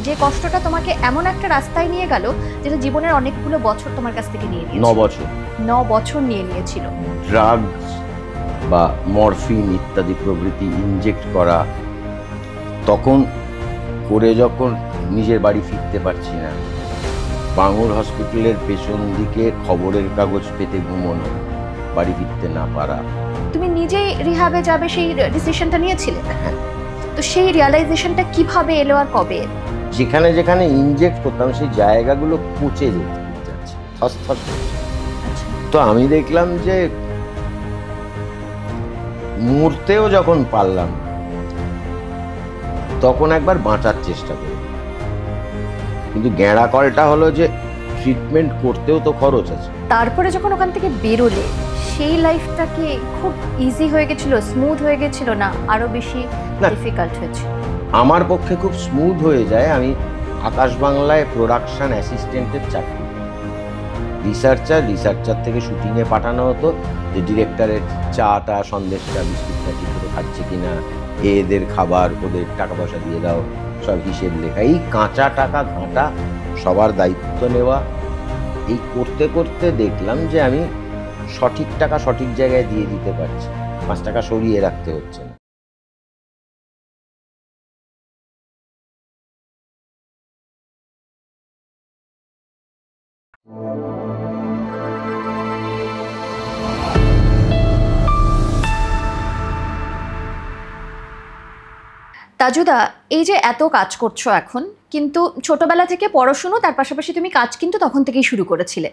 যে কষ্টটা তোমাকে এমন একটা রাস্তায় নিয়ে গেল যেটা জীবনের অনেকগুলো বছর তোমার কাছ থেকে নিয়ে নিয়েছিল। 9 বছর 9 বছর নিয়ে নিয়েছিল। ড্রাগস বা মরফিন ইত্যাদি প্রভৃতি ইনজেক্ট করা, তখন করে যখন নিজের বাড়ি ফিরতে পারছি না, বাঙুর হসপিটালের পেছন দিকে খবরের কাগজ পেতে ঘুমোনো, বাড়ি ফিরতে না পারা। তুমি নিজেই রিহাবে যাবে সেই ডিসিশনটা নিয়েছিলে? হ্যাঁ। তো সেই রিয়ালাইজেশনটা কিভাবে এলো আর কবে? যেখানে যেখানে ইনজেক্ট করতাম সেই জায়গাগুলো পচে যাচ্ছে, থসথস করছে। তো আমি দেখলাম যে মরতেও যখন পারলাম তখন একবার বাঁচার চেষ্টা করি, কিন্তু গ্যাঁড়া কলটা হলো যে ট্রিটমেন্ট করতেও তো খরচ আছে। তারপরে যখন ওখান থেকে বেরোলে সেই লাইফটা কি খুব ইজি হয়ে গেছিল, স্মুথ হয়ে গেছিল, না আরো বেশি ডিফিকাল্ট হয়েছিল? আমার পক্ষে খুব স্মুথ হয়ে যায়। আমি আকাশ বাংলায় প্রোডাকশন অ্যাসিস্ট্যান্টের চাকরি, রিসার্চার থেকে শুটিংয়ে পাঠানো হতো যে ডিরেক্টরের চাটা সন্দেশটা বিস্কুটটা ঠিক করে খাচ্ছে কিনা, এদের খাবার ওদের টাকা পয়সা দিয়ে দাও, সব হিসেব লেখা, এই কাঁচা টাকা ঘাঁটা, সবার দায়িত্ব নেওয়া। এই করতে করতে দেখলাম যে আমি সঠিক টাকা সঠিক জায়গায় দিয়ে দিতে পারছি, 5 টাকা সরিয়ে রাখতে হচ্ছে না। তাজুদা, এই যে এত কাজ করছো এখন, কিন্তু ছোটবেলা থেকে পড়াশুনো, তার পাশাপাশি তুমি কাজ কিন্তু তখন থেকেই শুরু করেছিলে।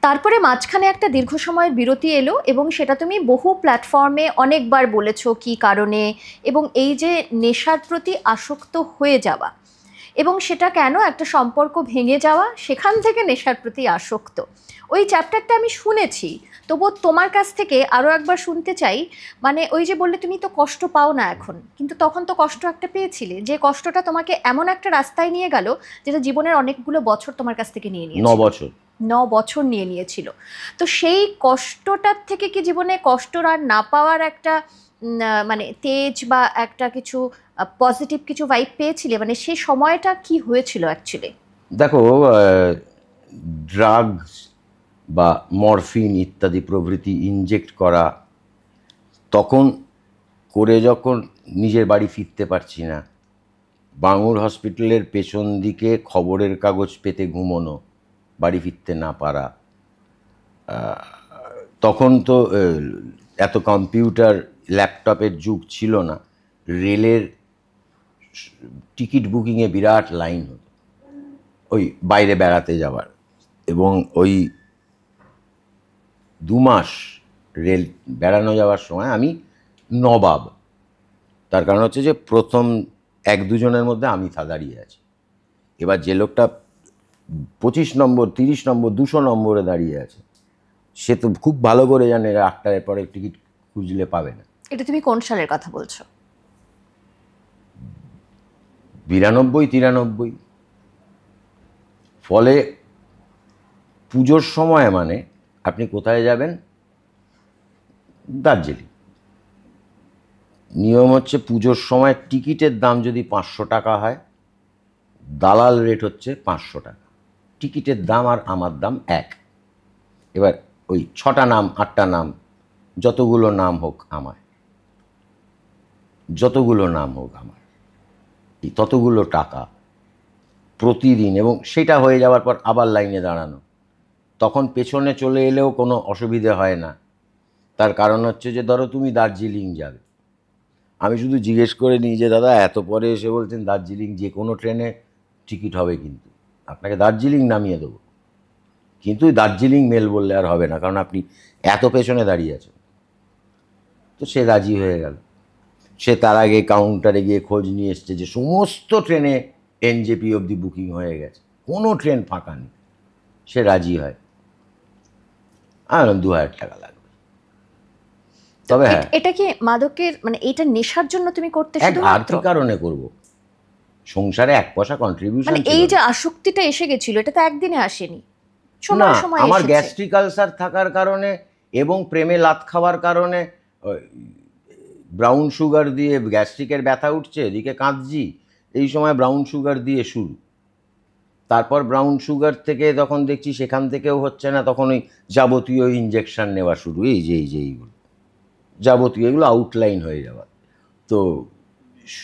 তারপরে মাঝখানে একটা দীর্ঘ সময়ের বিরতি এলো এবং সেটা তুমি বহু প্ল্যাটফর্মে অনেকবার বলেছো কি কারণে, এবং এই যে নেশার প্রতি আসক্ত হয়ে যাওয়া এবং সেটা কেন একটা সম্পর্ক ভেঙে যাওয়া, সেখান থেকে নেশার প্রতি আসক্ত, ওই চ্যাপ্টারটা আমি শুনেছি। তবুও তোমার কাছ থেকে আরও একবার শুনতে চাই। মানে ওই যে বললে তুমি তো কষ্ট পাও না এখন, কিন্তু তখন তো কষ্ট একটা পেয়েছিলে, যে কষ্টটা তোমাকে এমন একটা রাস্তায় নিয়ে গেল যেটা জীবনের অনেকগুলো বছর তোমার কাছ থেকে নিয়ে নিয়েছিল। 9 বছর 9 বছর নিয়ে নিয়েছিল। তো সেই কষ্টটার থেকে কি জীবনে কষ্ট আর না পাওয়ার একটা মানে তেজ বা একটা কিছু পজিটিভ কিছু ভাইব পেয়েছিলে? মানে সেই সময়টা কি হয়েছিল অ্যাকচুয়ালি? দেখো, ড্রাগস বা মরফিন ইত্যাদি প্রভৃতি ইনজেক্ট করা, তখন করে যখন নিজের বাড়ি ফিরতে পারছি না, বাঙুর হসপিটালের পেছন দিকে খবরের কাগজ পেতে ঘুমোনো, বাড়ি ফিরতে না পারা। তখন তো এত কম্পিউটার ল্যাপটপের যুগ ছিল না। রেলের টিকিট বুকিংয়ে বিরাট লাইন হতো ওই বাইরে বেড়াতে যাওয়ার, এবং ওই 2 মাস রেল বেড়ানো যাওয়ার সময় আমি নবাব। তার কারণ হচ্ছে যে প্রথম 1-2 জনের মধ্যে আমি দাঁড়িয়ে আছি। এবার যে লোকটা 25 নম্বর 30 নম্বর 200 নম্বরে দাঁড়িয়ে আছে, সে তো খুব ভালো করে জানে 8টার পরে টিকিট খুঁজলে পাবে না। এটা তুমি কোন সালের কথা বলছো? 92-93। ফলে পুজোর সময় মানে আপনি কোথায় যাবেন? দার্জিলিং। নিয়ম হচ্ছে পুজোর সময় টিকিটের দাম যদি 500 টাকা হয়, দালাল রেট হচ্ছে 500 টাকা। টিকিটের দাম আর আমার দাম এক। এবার ওই 6টা নাম 8টা নাম, যতগুলো নাম হোক আমার, ততগুলো টাকা প্রতিদিন। এবং সেটা হয়ে যাওয়ার পর আবার লাইনে দাঁড়ানো, তখন পেছনে চলে এলেও কোনো অসুবিধে হয় না। তার কারণ হচ্ছে যে ধরো তুমি দার্জিলিং যাবে, আমি শুধু জিজ্ঞেস করে নিই যে দাদা এত পরে এসে বলছেন দার্জিলিং, যে কোনো ট্রেনে টিকিট হবে, কিন্তু আপনাকে দার্জিলিং নামিয়ে দেবো, কিন্তু দার্জিলিং মেল বললে আর হবে না, কারণ আপনি এত পেছনে দাঁড়িয়ে আছেন। তো সে রাজি হয়ে গেল। সে তার আগে কাউন্টারে গিয়ে খোঁজ নিয়ে এসছে যে সমস্ত ট্রেনে এনজেপি অবধি বুকিং হয়ে গেছে, কোনো ট্রেন ফাঁকা নেই। সে রাজি হয়। 2000 টাকা লাগবে। তবে হ্যাঁ, এটা কি মাদকের মানে এটা নেশার জন্য তুমি করতে শুধুমাত্র? আর কি কারণে করব? সংসারে 1 পয়সা কন্ট্রিবিউশন। মানে এই যে আসক্তিটা এসে গেছিল, এটা তো একদিনে আসেনি, না, সময় আমার এসেছে। গ্যাস্ট্রিক আলসার থাকার কারণে এবং প্রেমে লাত খাওয়ার কারণে ব্রাউন সুগার দিয়ে গ্যাস্ট্রিকের ব্যথা উঠছে, এদিকে কাঁদছি, এই সময় ব্রাউন সুগার দিয়ে শুরু। তারপর ব্রাউন সুগার থেকে তখন দেখছি সেখান থেকেও হচ্ছে না, তখন ওই যাবতীয় ইঞ্জেকশন নেওয়া শুরু, এই যে এইগুলো যাবতীয় এগুলো আউটলাইন হয়ে যাওয়া। তো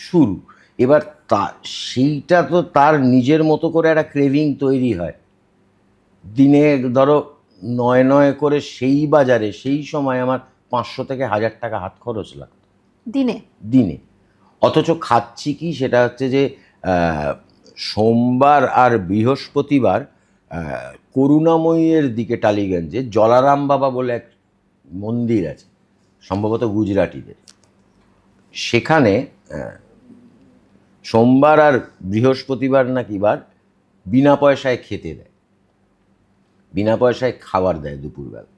শুরু এবার সেইটা তো তার নিজের মতো করে একটা ক্রেভিং তৈরি হয়। দিনে ধরো 9 করে সেই বাজারে সেই সময় আমার 500 থেকে 1000 টাকা হাত খরচ লাগতো দিনে। দিনে। অথচ খাচ্ছি কি, সেটা হচ্ছে যে সোমবার আর বৃহস্পতিবার করুণাময়ীর দিকে টালিগঞ্জে জলারাম বাবা বলে এক মন্দির আছে, সম্ভবত গুজরাটিদের। সেখানে সোমবার আর বৃহস্পতিবার নাকি বার বিনা পয়সায় খেতে দেয়, বিনা পয়সায় খাবার দেয় দুপুরবেলা।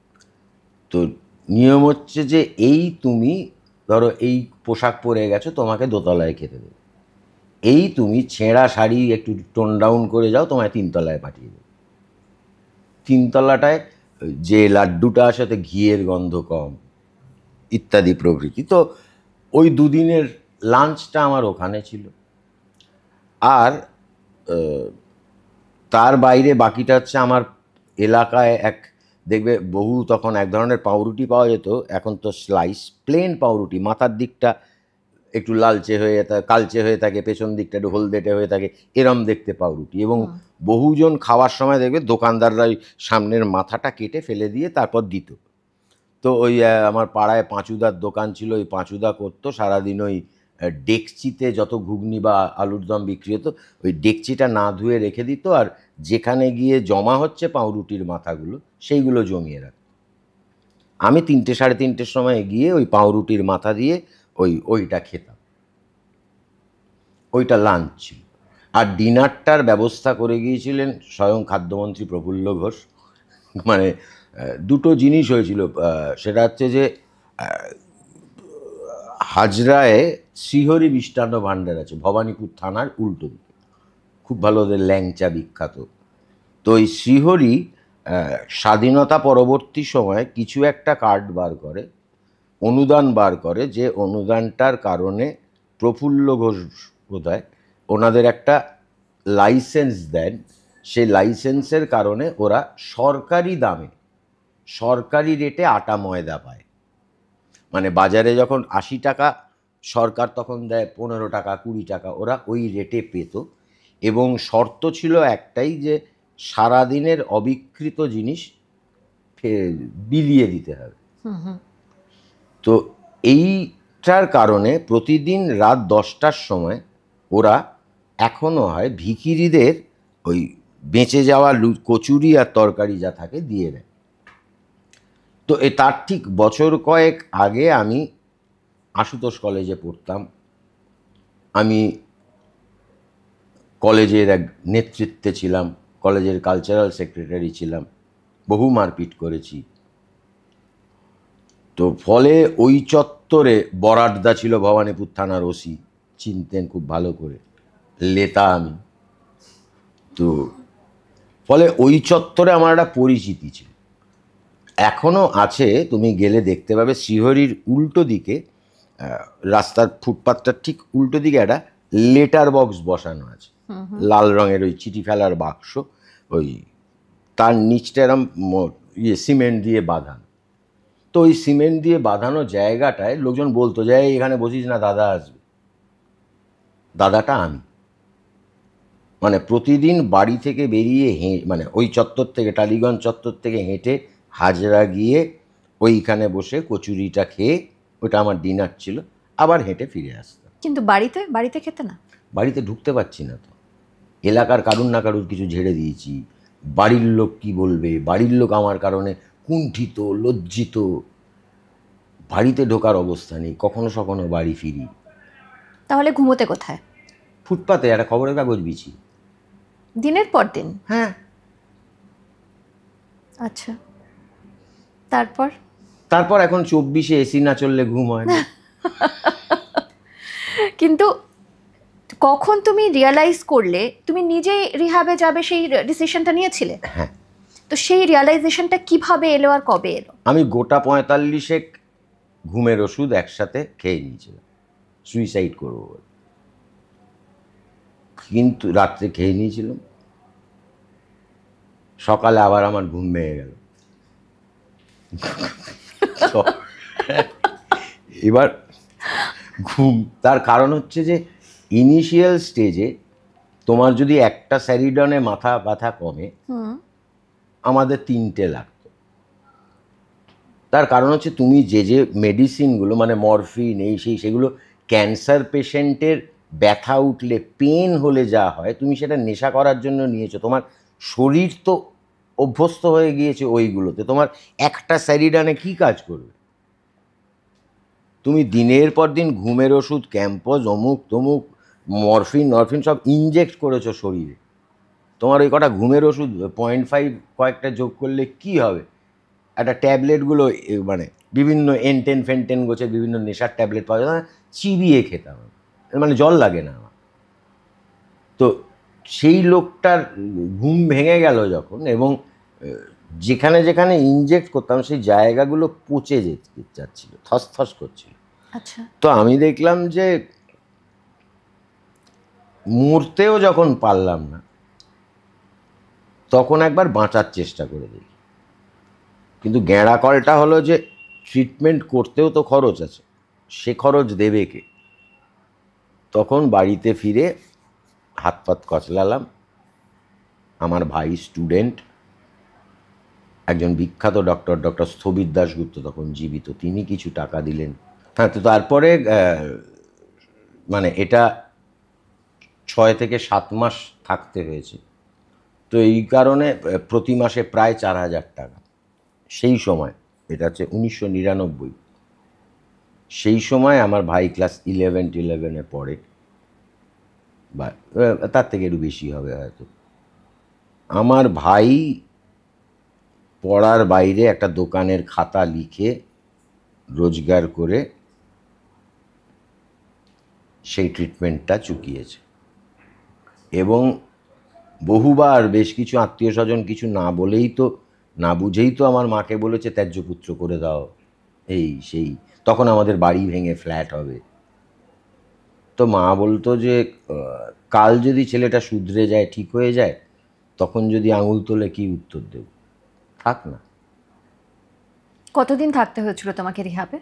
তো নিয়ম হচ্ছে যে এই তুমি ধরো এই পোশাক পরে গেছো, তোমাকে দোতলায় খেতে দেবে, এই তুমি ছেঁড়া শাড়ি একটু টোন ডাউন করে যাও, তোমায় 3তলায় পাঠিয়ে দেবে। 3তলাটায় যে লাড্ডুটা আসে ওতে ঘিয়ের গন্ধ কম ইত্যাদি প্রভৃতি। তো ওই দুদিনের লাঞ্চটা আমার ওখানে ছিল। আর তার বাইরে বাকিটা হচ্ছে আমার এলাকায় দেখবে বহু তখন এক ধরনের পাউরুটি পাওয়া যেত, এখন তো স্লাইস প্লেন পাউরুটি, মাথার দিকটা একটু লালচে হয়ে কালচে হয়ে থাকে, পেছন দিকটা একটু হলদেটে হয়ে থাকে, এরম দেখতে পাউরুটি। এবং বহুজন খাওয়ার সময় দেখবে দোকানদাররা ওই সামনের মাথাটা কেটে ফেলে দিয়ে তারপর দিত। তো ওই আমার পাড়ায় পাঁচুদার দোকান ছিল, ওই পাঁচুদা করতো সারাদিন ওই ডেকচিতে যত ঘুগনি বা আলুর দম বিক্রি হতো, ওই ডেকচিটা না ধুয়ে রেখে দিত, আর যেখানে গিয়ে জমা হচ্ছে পাউরুটির মাথাগুলো সেইগুলো জমিয়ে রাখত। আমি 3টে সাড়ে 3টের সময় গিয়ে ওই পাউরুটির মাথা দিয়ে ওইটা খেতাম। ওইটা লাঞ্চ ছিল। আর ডিনারটার ব্যবস্থা করে গিয়েছিলেন স্বয়ং খাদ্যমন্ত্রী প্রফুল্ল ঘোষ। মানে দুটো জিনিস হয়েছিল, সেটা হচ্ছে যে হাজরায় শ্রীহরি মিষ্টান্ন ভাণ্ডার আছে ভবানীপুর থানার উল্টো দিকে, খুব ভালো, ওদের ল্যাংচা বিখ্যাত। তো ওই শ্রীহরি স্বাধীনতা পরবর্তী সময়ে কিছু একটা কার্ড বার করে, অনুদান বার করে, যে অনুদানটার কারণে প্রফুল্ল ঘোষ বোধহয় ওনাদের একটা লাইসেন্স দেন। সেই লাইসেন্সের কারণে ওরা সরকারি দামে সরকারি রেটে আটা ময়দা পায়। মানে বাজারে যখন 80 টাকা সরকার তখন দেয় 15 টাকা 20 টাকা, ওরা ওই রেটে পেত। এবং শর্ত ছিল একটাই, যে সারাদিনের অবিকৃত জিনিস বিলিয়ে দিতে হবে। তো এইটার কারণে প্রতিদিন রাত 10টার সময় ওরা এখনও হয় ভিখিরিদের ওই বেঁচে যাওয়া কচুরি আর তরকারি যা থাকে দিয়ে দেয়। তো তার ঠিক বছর কয়েক আগে আমি আশুতোষ কলেজে পড়তাম, আমি কলেজের এক নেতৃত্বে ছিলাম, কলেজের কালচারাল সেক্রেটারি ছিলাম, বহু মারপিট করেছি। তো ফলে ওই চত্বরে বরাডদা ছিল ভবানীপুর থানার ওসি, চিনতেন খুব ভালো করে, লেতা আমি। তো ফলে ওই চত্বরে আমার একটা পরিচিতি ছিল, এখনও আছে, তুমি গেলে দেখতে পাবে। শ্রীহরির উল্টো দিকে রাস্তার ফুটপাথটার ঠিক উল্টো দিকে একটা লেটার বক্স বসানো আছে, লাল রঙের ওই চিঠি ফেলার বাক্স, ওই তার নিচটা এরম সিমেন্ট দিয়ে বাঁধানো। তো ওই সিমেন্ট দিয়ে বাঁধানো জায়গাটায় লোকজন বলতো যে এখানে বসিস না, দাদা আসবে। দাদাটা আমি। মানে প্রতিদিন বাড়ি থেকে বেরিয়ে মানে ওই চত্বর থেকে, টালিগঞ্জ চত্বর থেকে হেঁটে হাজরা গিয়ে ওইখানে বসে কচুরিটা খেয়ে, ওটা আমার ডিনার ছিল, আবার হেঁটে ফিরে আসতাম। কিন্তু বাড়িতে খেতে না? বাড়িতে ঢুকতে পারছি না তো, এলাকার কারুর না কারুর কিছু ঝেড়ে দিয়েছি, বাড়ির লোক কি বলবে, বাড়ির লোক আমার কারণে কুণ্ঠিত লজ্জিত, বাড়িতে ঢোকার অবস্থা নেই, কখনো সখনো বাড়ি ফিরি। তাহলে ঘুমোতে কোথায়? ফুটপাতে একটা খবরের কাগজ বিছি, দিনের পর দিন? হ্যাঁ। আচ্ছা, তারপর এখন 24-এ এসি না চললে ঘুম হয় না। কিন্তু কখন তুমি রিয়ালাইজ করলে তুমি নিজেই রিহাবে যাবে, সেই ডিসিশনটা নিয়েছিলে? হ্যাঁ। তো সেই রিয়ালাইজেশনটা কিভাবে এলো আর কবে এলো? আমি গোটা 45 ঘুমের ওষুধ একসাথে খেয়ে নিয়েছিলাম সুইসাইড করবো বলে, কিন্তু রাত্রে খেয়ে নিয়েছিলাম। সকালে আবার আমার ঘুম ভেঙে গেল। তো এবার ঘুম, তার কারণ হচ্ছে যে ইনিশিয়াল স্টেজে তোমার যদি একটা স্যারিডনে মাথা ব্যথা কমে, আমাদের 3টে লাগতো। তার কারণ হচ্ছে তুমি যে যে মেডিসিনগুলো মানে মরফিন এই সেই সেগুলো ক্যান্সার পেশেন্টের ব্যথা উঠলে পেন হলে যা হয় তুমি সেটা নেশা করার জন্য নিয়েছো, তোমার শরীর তো অভ্যস্ত হয়ে গিয়েছে ওইগুলোতে, তোমার একটা স্যারিডনে কি কাজ করবে? তুমি দিনের পর দিন ঘুমের ওষুধ, ক্যাম্পস, অমুক তমুক, মরফিন সব ইনজেক্ট করেছো শরীরে, তোমার ওই কটা ঘুমের ওষুধ 0.5 কয়েকটা যোগ করলে কি হবে? একটা ট্যাবলেটগুলো মানে বিভিন্ন এনটেন ফেনটেন গোছের বিভিন্ন নেশার ট্যাবলেট পাওয়া যায় না, চিবিয়ে খেতাম, মানে জল লাগে না আমার। তো সেই লোকটার ঘুম ভেঙে গেল যখন, এবং যেখানে যেখানে ইনজেক্ট করতাম সেই জায়গাগুলো পচে যাচ্ছিল, থসথস করছিল। আচ্ছা। তো আমি দেখলাম যে মরতেও যখন পারলাম না, তখন একবার বাঁচার চেষ্টা করে দিই। কিন্তু গ্যাঁড়া কলটা হলো যে ট্রিটমেন্ট করতেও তো খরচ আছে, সে খরচ দেবে কে? তখন বাড়িতে ফিরে হাত পাত কচলালাম। আমার ভাই স্টুডেন্ট, একজন বিখ্যাত ডক্টর স্থবির দাশগুপ্ত তখন জীবিত, তিনি কিছু টাকা দিলেন। হ্যাঁ, তো তারপরে মানে এটা 6 থেকে 7 মাস থাকতে হয়েছে। তো এই কারণে প্রতি মাসে প্রায় 4,000 টাকা। সেই সময়, এটা হচ্ছে 1999, সেই সময় আমার ভাই ক্লাস 11-12-এ পড়ে, বা তার থেকে একটু বেশি হবে হয়তো। আমার ভাই পড়ার বাইরে একটা দোকানের খাতা লিখে রোজগার করে সেই ট্রিটমেন্টটা চুকিয়েছে, এবং বহুবার বেশ কিছু আত্মীয় স্বজন কিছু না বলেই তো, না বুঝেই তো আমার মাকে বলেছে ত্যায্যপুত্র করে দাও, এই সেই, তখন আমাদের বাড়ি ভেঙে ফ্ল্যাট হবে। তো মা বলতো যে কাল যদি ছেলেটা শুধরে যায়, ঠিক হয়ে যায়, তখন যদি আঙুল তোলে কি উত্তর দেব? থাক না। কতদিন থাকতে হয়েছিল তোমাকে রিহাবে?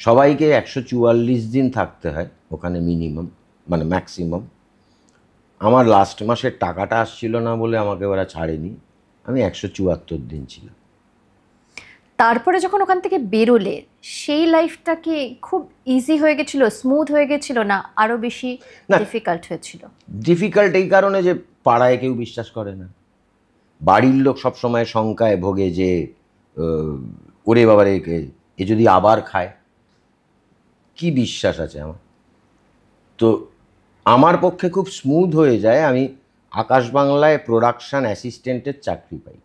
সবাইকে 144 দিন থাকতে হয় ওখানে মিনিমাম, মানে ম্যাক্সিমাম। আমার লাস্ট মাসের টাকাটা আসছিল না বলে আমাকে ওরা ছাড়েনি, আমি 174 দিন ছিলাম। তারপরে যখন ওখান থেকে বেরোলে সেই লাইফটা কি খুব ইজি হয়ে গেছিল, স্মুথ হয়ে গেছিল, না আরো বেশি না, ডিফিকাল্ট হয়েছিল? ডিফিকাল্ট এই কারণে যে পাড়ায় কেউ বিশ্বাস করে না, বাড়ির লোক সবসময় শঙ্কায় ভোগে যে ওরে বাবারে এ যদি আবার খায়, কি বিশ্বাস আছে আমার? তো আমার পক্ষে খুব স্মুথ হয়ে যায়, আমি আকাশ বাংলায় প্রোডাকশান অ্যাসিস্ট্যান্টের চাকরি পাই।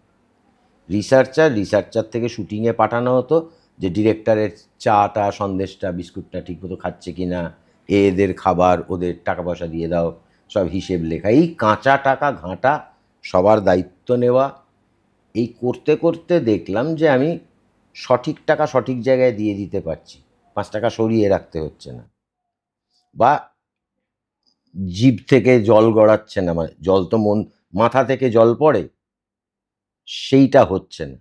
রিসার্চার থেকে শুটিংয়ে পাঠানো হতো, যে ডিরেক্টরের চাটা, সন্দেশটা, বিস্কুটটা ঠিকমতো খাচ্ছে কি না, এদের খাবার, ওদের টাকা পয়সা দিয়ে দাও, সব হিসেব লেখা, এই কাঁচা টাকা ঘাঁটা, সবার দায়িত্ব নেওয়া। এই করতে করতে দেখলাম যে আমি সঠিক টাকা সঠিক জায়গায় দিয়ে দিতে পারছি, 5 টাকা সরিয়ে রাখতে হচ্ছে না, বা জিভ থেকে জল গড়াচ্ছে না, মানে জল তো মাথা থেকে জল পড়ে, সেইটা হচ্ছে না।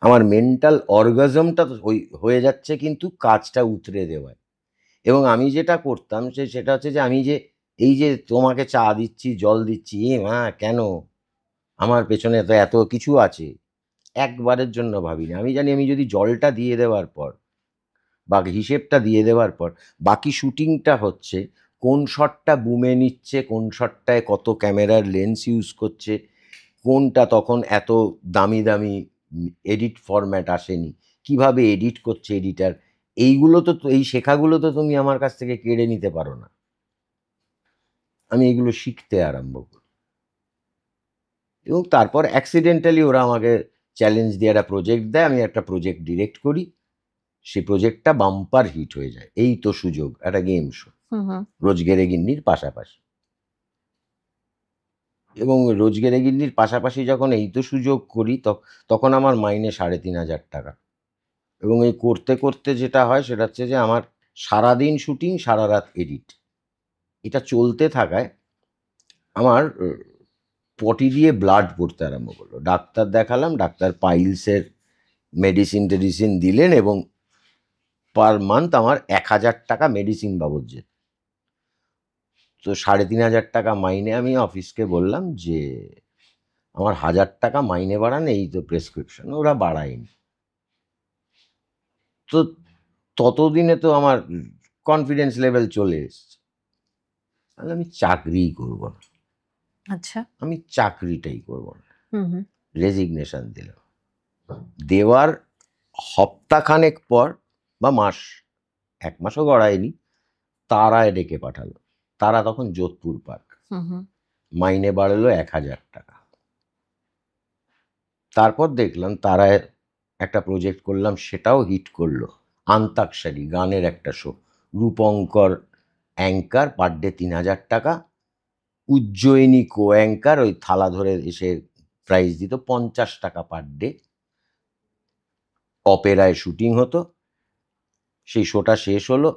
আমার মেন্টাল অর্গাজমটা ওই হয়ে যাচ্ছে, কিন্তু কাজটা উতরে দেওয়ায়। এবং আমি যেটা করতাম সেটা হচ্ছে যে আমি যে এই যে তোমাকে চা দিচ্ছি, জল দিচ্ছি, এ মা কেন, আমার পেছনে তো এত কিছু আছে, একবারের জন্য ভাবিনি। আমি জানি আমি যদি জলটা দিয়ে দেওয়ার পর বা হিসেবটা দিয়ে দেওয়ার পর বাকি শুটিংটা হচ্ছে, কোন শটটা বুমে নিচ্ছে, কোন শটটায় কত ক্যামেরার লেন্স ইউজ করছে, কোনটা তখন এত দামি দামি এডিট ফরম্যাট আসেনি, কিভাবে এডিট করছে এডিটার, এইগুলো তো, এই শেখাগুলো তো তুমি আমার কাছ থেকে কেড়ে নিতে পারো না। আমি এগুলো শিখতে আরম্ভ করি, এবং তারপর অ্যাক্সিডেন্টালি ওরা আমাকে চ্যালেঞ্জ দিয়ে একটা প্রজেক্ট দেয়, আমি একটা প্রজেক্ট ডিরেক্ট করি, সেই প্রজেক্টটা বাম্পার হিট হয়ে যায়। এই তো সুযোগ, একটা গেম শো রোজগেরে গিন্নির পাশাপাশি। এবং রোজগেরে গিন্নির পাশাপাশি যখন এই তো সুযোগ করি, তখন আমার মাইনে 3,500 টাকা। এবং এই করতে করতে যেটা হয় সেটা হচ্ছে যে আমার সারাদিন শুটিং, সারা রাত এডিট, এটা চলতে থাকায় আমার পটি দিয়ে ব্লাড পড়তে আরম্ভ করলো। ডাক্তার দেখালাম, ডাক্তার পাইলসের মেডিসিন টেডিসিন দিলেন এবং পার মান্থ আমার 1,000 টাকা মেডিসিন বাবদ যেত। তো 3,500 টাকা মাইনে আমি অফিসকে বললাম যে আমার 1,000 টাকা মাইনে বাড়ান, এই তো প্রেসক্রিপশন। ওরা বাড়ায়নি। তো ততদিনে তো আমার কনফিডেন্স লেভেল চলে এসছে। তাহলে আমি চাকরিই করবো না, আচ্ছা। আমি চাকরিটাই করবো না, হুম হুম। রেজিগনেশন দিলাম। দেওয়ার সপ্তাহখানেক পর বা মাস, 1 মাসও গড়ায়নি, তারায় ডেকে পাঠালো। তারা তখন যোধপুর পার্ক, হুম হুম। মাইনে বাড়লো 1,000 টাকা। তারপর দেখলাম তারায় একটা প্রজেক্ট করলাম, সেটাও হিট করলো। আন্তাক্ষরী গানের একটা show, Rupankar anchor, per day 3,000 টাকা। উজ্জয়িনী কো অ্যাঙ্কার, ওই থালা ধরে এসে প্রাইজ দিত, 50 টাকা পার ডে। অপেরায় শুটিং হতো, সেই শোটা শেষ হলো,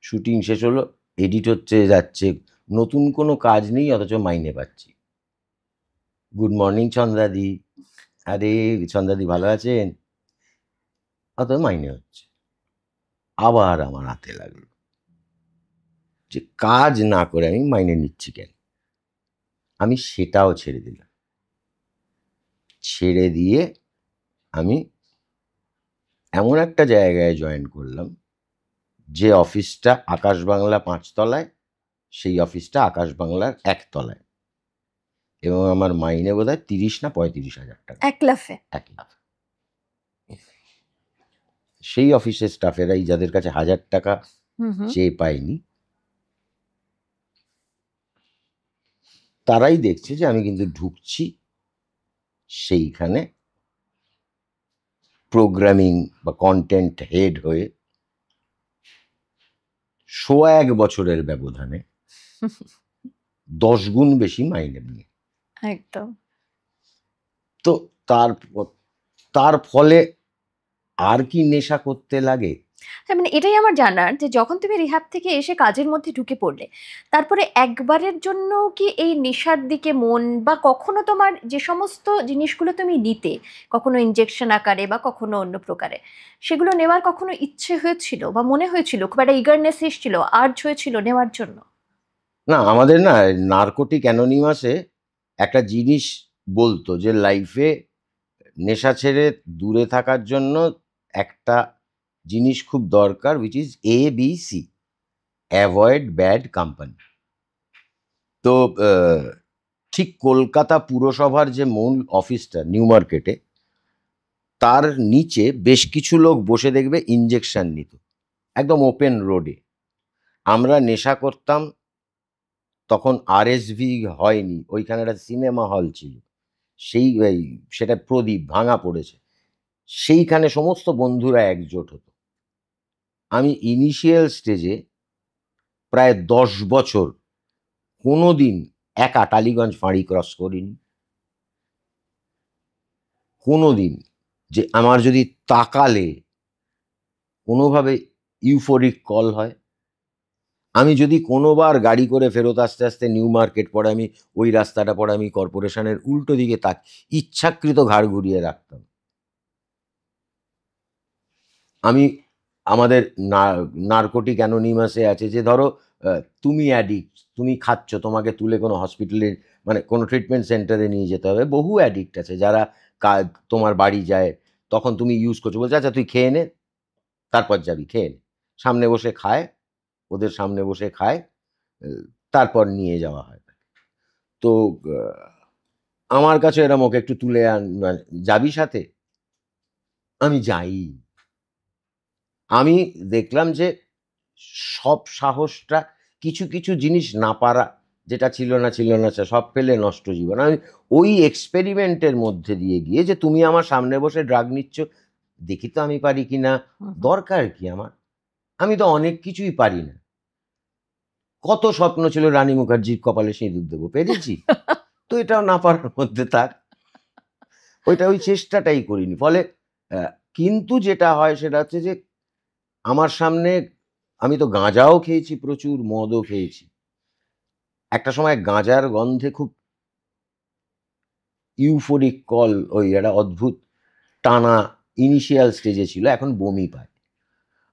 শুটিং শেষ হলো, এডিট হচ্ছে যাচ্ছে, নতুন কোনো কাজ নেই অথচ মাইনে পাচ্ছি। গুড মর্নিং চন্দ্রাদি, আরে চন্দ্রাদি ভালো আছেন, অত মাইনে হচ্ছে। আবার আমার হাতে লাগলো যে কাজ না করে আমি মাইনে নিচ্ছি কেন। আমি সেটাও ছেড়ে দিলাম। ছেড়ে দিয়ে আমি এমন একটা জায়গায় জয়েন করলাম, যে অফিসটা আকাশ বাংলা 5 তলায়, সেই অফিসটা আকাশ বাংলার 1 তলায়, এবং আমার মাইনে বোধহয় 30 না 35,000 টাকা, 1 লাফে। 1 লাখ। সেই অফিসের স্টাফেরাই, যাদের কাছে 1,000 টাকা হুম হুম। চেয়ে পাইনি, তারাই দেখছে যে আমি কিন্তু ঢুকছি সেইখানে প্রোগ্রামিং বা কন্টেন্ট হেড হয়ে। 1.5 বছরের ব্যবধানে 10 গুণ বেশি মাইনে নিয়ে। একদম। তো তার ফলে আর কি নেশা করতে লাগে। হ্যাঁ, মানে এটাই আমার জানার যে যখন তুমি রিহ্যাব থেকে এসে কাজের মধ্যে ঢুকে পড়লে, তারপরে একবারের জন্য কি এই নেশার দিকে মন, বা কখনো তোমার যে সমস্ত জিনিসগুলো তুমি নিতে, কখনো ইনজেকশন আকারে বা কখনো অন্য প্রকারে, সেগুলো নেওয়ার কখনো ইচ্ছে হয়েছিল বা মনে হয়েছিল, খুব একটা ইগারনেস এসেছিল, আর্জ হয়েছিল নেওয়ার জন্য? না, আমাদের না নার্কোটিক অ্যানোনিমাসে একটা জিনিস বলতো যে লাইফে নেশা ছেড়ে দূরে থাকার জন্য একটা জিনিস খুব দরকার, which is ABC, avoid bad company. তো ঠিক কলকাতা পুরসভার যে মূল অফিসটা নিউ মার্কেটে, তার নিচে বেশ কিছু লোক বসে দেখবে ইঞ্জেকশন নিত, একদম ওপেন রোডে। আমরা নেশা করতাম তখন, RSV হয়নি, ওইখানে একটা সিনেমা হল ছিল, সেটা প্রদীপ ভাঙা পড়েছে, সেইখানে সমস্ত বন্ধুরা একজোট হতো। আমি ইনিশিয়াল স্টেজে প্রায় 10 বছর কোনো দিন একা টালিগঞ্জ ফাঁড়ি ক্রস করিনি। কোনো দিন যে আমার যদি তাকালে কোনোভাবে ইউফোরিক কল হয়, আমি যদি কোনোবার গাড়ি করে ফেরত আস্তে আস্তে নিউ মার্কেট পড়ে, আমি ওই রাস্তাটা পড়ে আমি কর্পোরেশনের উল্টো দিকে ইচ্ছাকৃত ঘাড় ঘুরিয়ে রাখতাম। আমি আমাদের নার্কোটিক অ্যানোনিমাসে আছে যে ধরো তুমি অ্যাডিক্ট, তুমি খাচ্ছ, তোমাকে তুলে কোনো হসপিটালে মানে কোনো ট্রিটমেন্ট সেন্টারে নিয়ে যেতে হবে। বহু অ্যাডিক্ট আছে যারা তোমার বাড়ি যায়, তখন তুমি ইউজ করছো, বলছে আচ্ছা তুই খেয়ে নে, তারপর যাবি, খেয়ে নে। সামনে বসে খায়, ওদের সামনে বসে খায়, তারপর নিয়ে যাওয়া হয়। তো আমার কাছে এরম, ওকে একটু তুলে মানে যাবি সাথে, আমি যাই। আমি দেখলাম যে সব সাহসটা, কিছু কিছু জিনিস না পারা, যেটা ছিল না সব পেলে নষ্ট জীবন। আমি ওই এক্সপেরিমেন্টের মধ্যে দিয়ে গিয়ে, যে তুমি আমার সামনে বসে ড্রাগ নিচ্ছ, দেখি তো আমি পারি কিনা, দরকার কি আমার, আমি তো অনেক কিছুই পারি না। কত স্বপ্ন ছিল রানী মুখার্জির কপালে সিঁদুর দেবো, পেরেছি তো, এটাও না পারার মধ্যে থাক, ওই চেষ্টাটাই করিনি। ফলে কিন্তু যেটা হয় সেটা হচ্ছে যে আমার সামনে, আমি তো গাঁজাও খেয়েছি প্রচুর, মদও খেয়েছি। একটা সময় গাঁজার গন্ধে খুব ইউফোরিক কল, ওই একটা অদ্ভুত টানা ইনিশিয়াল স্টেজে ছিল, এখন বমি পায়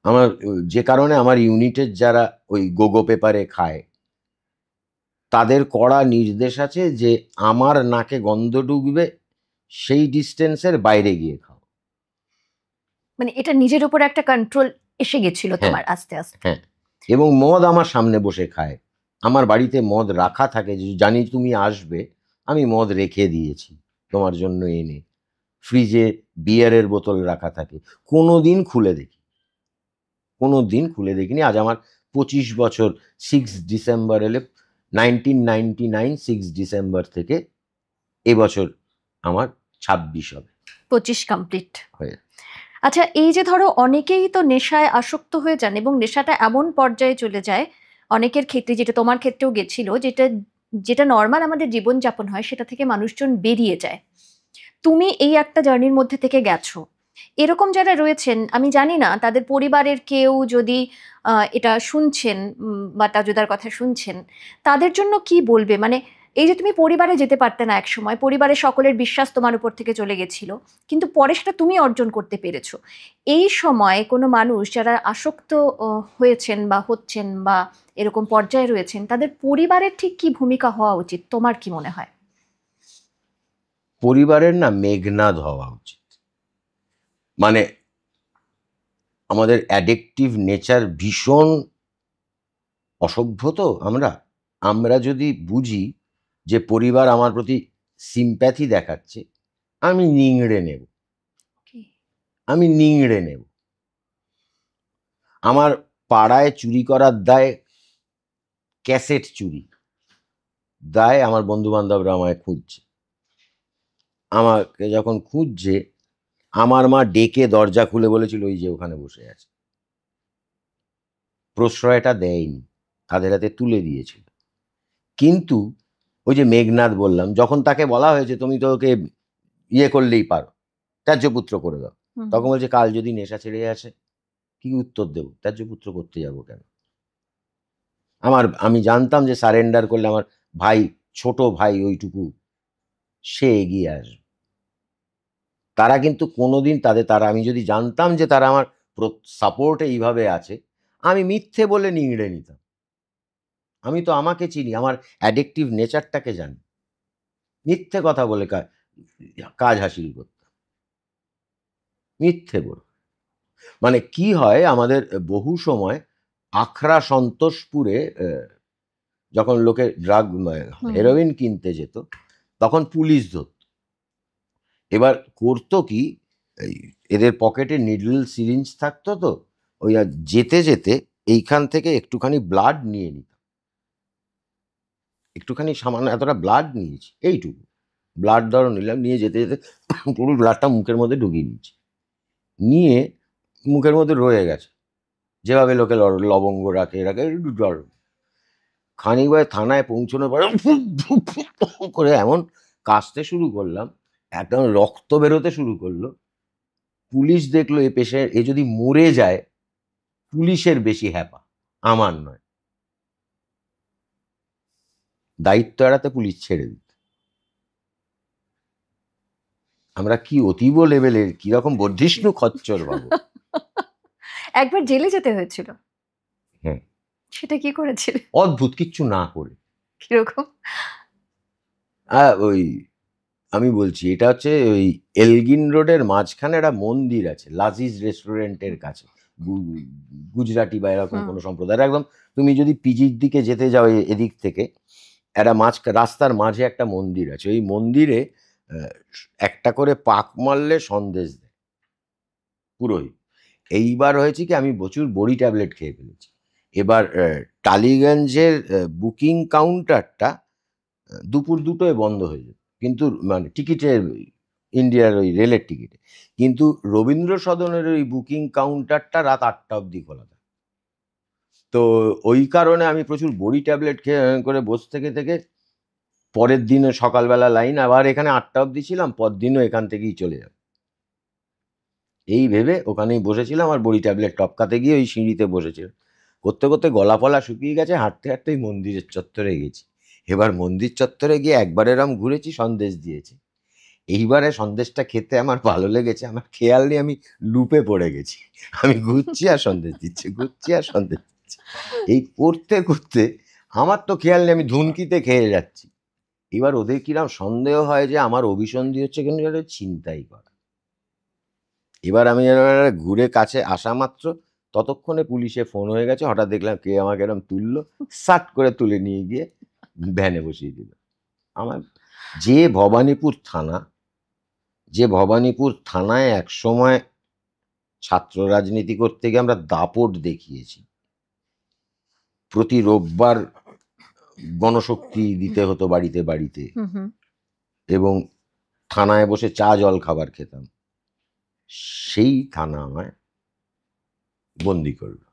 আমার। যে কারণে আমার ইউনিটের যারা ওই গোগো পেপারে খায় তাদের কড়া নির্দেশ আছে যে আমার নাকে গন্ধ ঢুকবে সেই ডিস্টেন্সের বাইরে গিয়ে খাও। মানে এটা নিজের উপর একটা কন্ট্রোল এসে গেছিল হ্যাঁ। তোমার আস্তে আস্তে। হ্যাঁ, এবং মদ আমার সামনে বসে খায়। আমার বাড়িতে মদ রাখা থাকে, যে জানি তুমি আসবে, আমি মদ রেখে দিয়েছি তোমার জন্য এনে। ফ্রিজে বিয়ারের বোতল রাখা থাকে, কোনো দিন খুলে দেখি, কোনো দিন খুলে দেখিনি। আজ আমার 25 বছর। 6 ডিসেম্বর এলে 1999, 6 ডিসেম্বর থেকে এবছর আমার 26 হবে, 25 কমপ্লিট হয়ে। আচ্ছা, এই যে ধরো অনেকেই তো নেশায় আসক্ত হয়ে যান এবং নেশাটা এমন পর্যায়ে চলে যায় অনেকের ক্ষেত্রে, যেটা তোমার ক্ষেত্রেও গেছিল, যেটা যেটা নর্মাল আমাদের জীবনযাপন হয় সেটা থেকে মানুষজন বেরিয়ে যায়। তুমি এই একটা জার্নির মধ্যে থেকে গেছো। এরকম যারা রয়েছেন, আমি জানি না তাদের পরিবারের কেউ যদি এটা শুনছেন বা তাজুদার কথা শুনছেন, তাদের জন্য কি বলবে? মানে এই যে তুমি পরিবারে যেতে পারতে না এক সময়, পরিবারের সকলের বিশ্বাস তোমার উপর থেকে চলে গেছিল, কিন্তু পরে সেটা তুমি অর্জন করতে পেরেছো। এই সময় কোনো মানুষ যারা আসক্ত হয়েছেন বা হচ্ছেন বা এরকম পর্যায়ে রয়েছেন, তাদের পরিবারের ঠিক কি ভূমিকা হওয়া উচিত, তোমার কি মনে হয়? পরিবারের না মেঘনাদ হওয়া উচিত। মানে আমাদের অ্যাডিকটিভ নেচার ভীষণ অসভ্য, তো আমরা যদি বুঝি যে পরিবার আমার প্রতি সিম্প্যাথি দেখাচ্ছে, আমি নিংড়ে নেব, আমি নিংড়ে নেব। আমার পাড়ায় চুরি করার দায়, ক্যাসেট চুরি দায়, আমার বন্ধু বান্ধবরা আমায় খুঁজছে। আমাকে যখন খুঁজছে, আমার মা ডেকে দরজা খুলে বলেছিল ওই যে ওখানে বসে আছে। প্রশ্রয়টা দেয়নি, তাদের হাতে তুলে দিয়েছিল। কিন্তু ওই যে মেঘনাদ বললাম, যখন তাকে বলা হয়েছে তুমি তো ওকে ইয়ে করলেই পারো, ত্যায্যপুত্র করে দাও, তখন বলছে কাল যদি নেশা ছেড়ে আসে কি উত্তর দেবো? ত্যায্যপুত্র করতে যাবো কেন? আমি জানতাম যে সারেন্ডার করলে আমার ভাই, ছোট ভাই ওইটুকু, সে এগিয়ে আসবে। তারা কিন্তু কোনোদিন আমি যদি জানতাম যে তারা আমার সাপোর্টে এইভাবে আছে, আমি মিথ্যে বলে নিংড়ে নিতাম। আমি তো আমাকে চিনি, আমার অ্যাডিকটিভ নেচারটাকে জানি। মিথ্যে কথা বলে কাজ হাসিল করতাম, মিথ্যে বলে। মানে কি হয়, আমাদের বহু সময় আখড়া সন্তোষপুরে যখন লোকে হেরোইন কিনতে যেত, তখন পুলিশ ধরত। এবার করতো কি, এদের পকেটে নিডল সিরিঞ্জ থাকতো, তো ওই যেতে যেতে এইখান থেকে একটুখানি ব্লাড নিয়ে নিতাম। একটুখানি সামান্য এতটা ব্লাড নিয়েছি, এইটুকু ব্লাড ধরো নিলাম, নিয়ে যেতে যেতে পুরো ব্লাডটা মুখের মধ্যে ঢুকিয়ে নিয়েছি, নিয়ে মুখের মধ্যে রয়ে গেছে। যেভাবে লোকে লবঙ্গ রাখে খানিকবার থানায় পৌঁছানোর পরে করে এমন কাশতে শুরু করলাম, একদম রক্ত বেরোতে শুরু করলো। পুলিশ দেখলো এ যদি মরে যায়, পুলিশের বেশি হ্যাপা, আমার নয়। দায়িত্ব এড়াতে পুলিশ ছেড়ে দিত। আমরা কি অতীব লেভেলের, কিরকম বর্ধিষ্ণু খচ্চর বাবু। একবার জেলে যেতে হয়েছিল। হ্যাঁ, সেটা কি করেছিল? অদ্ভুত, কিচ্ছু না করে। কিরকম? ওই আমি বলছি, এটা হচ্ছে ওই এলগিন রোডের মাঝখানে একটা মন্দির আছে, লাজিজ রেস্টুরেন্টের কাছে, গুজরাটি বা এরকম কোনো সম্প্রদায়। একদম তুমি যদি পিজির দিকে যেতে যাও এদিক থেকে, একটা রাস্তার মাঝে একটা মন্দির আছে। ওই মন্দিরে একটা করে পাক মারলে সন্দেশ দেয় পুরোহিত। এইবার হয়েছে কি, আমি প্রচুর বড়ি ট্যাবলেট খেয়ে ফেলেছি। এবার টালিগঞ্জের বুকিং কাউন্টারটা দুপুর 2টোয় বন্ধ হয়ে যেত, কিন্তু মানে টিকিটের, ইন্ডিয়ার ওই রেলের টিকিটে। কিন্তু রবীন্দ্র সদনের ওই বুকিং কাউন্টারটা রাত 8টা অবধি খোলা থাকে। তো ওই কারণে আমি প্রচুর বড়ি ট্যাবলেট খেয়ে করে বসে থেকে পরের দিনও সকালবেলা লাইন, আবার এখানে 8টা অবধি ছিলাম, পরদিনও এখান থেকেই চলে যাব, এই ভেবে ওখানেই বসেছিলাম। আর বড়ি ট্যাবলেট টপকাতে গিয়ে ওই সিঁড়িতে বসেছিল, করতে করতে গলা ফলা শুকিয়ে গেছে, হাঁটতে হাঁটতে মন্দিরের চত্বরে গেছি। এবার মন্দির চত্বরে গিয়ে একবার এরম ঘুরেছি, সন্দেশ দিয়েছে। এইবারে সন্দেশটা খেতে আমার ভালো লেগেছে, আমার খেয়াল নেই আমি লুপে পড়ে গেছি, আমি ঘুরছি আর সন্দেশ দিচ্ছে, ঘুরছি আর সন্দেশ দিচ্ছে, এই করতে করতে আমার তো খেয়াল নেই আমি ধুনকিতে খেয়ে যাচ্ছি। এবার ওদের কিরম সন্দেহ হয় যে আমার অভিসন্ধি হচ্ছে কিন্তু এটা ছিনতাই করা। এবার আমি ঘুরে কাছে আসা মাত্র ততক্ষণে পুলিশে ফোন হয়ে গেছে, হঠাৎ দেখলাম কে আমাকে এরকম তুললো, সাট করে তুলে নিয়ে গিয়ে ভ্যানে বসিয়ে দিল। আমার যে ভবানীপুর থানা, যে ভবানীপুর থানায় একসময় ছাত্র রাজনীতি করতে গিয়ে আমরা দাপট দেখিয়েছি, প্রতি রোববার গণশক্তি দিতে হতো বাড়িতে বাড়িতে, হুম হুম। এবং থানায় বসে চা জল খাবার খেতাম, সেই থানা আমায় বন্দি করলো।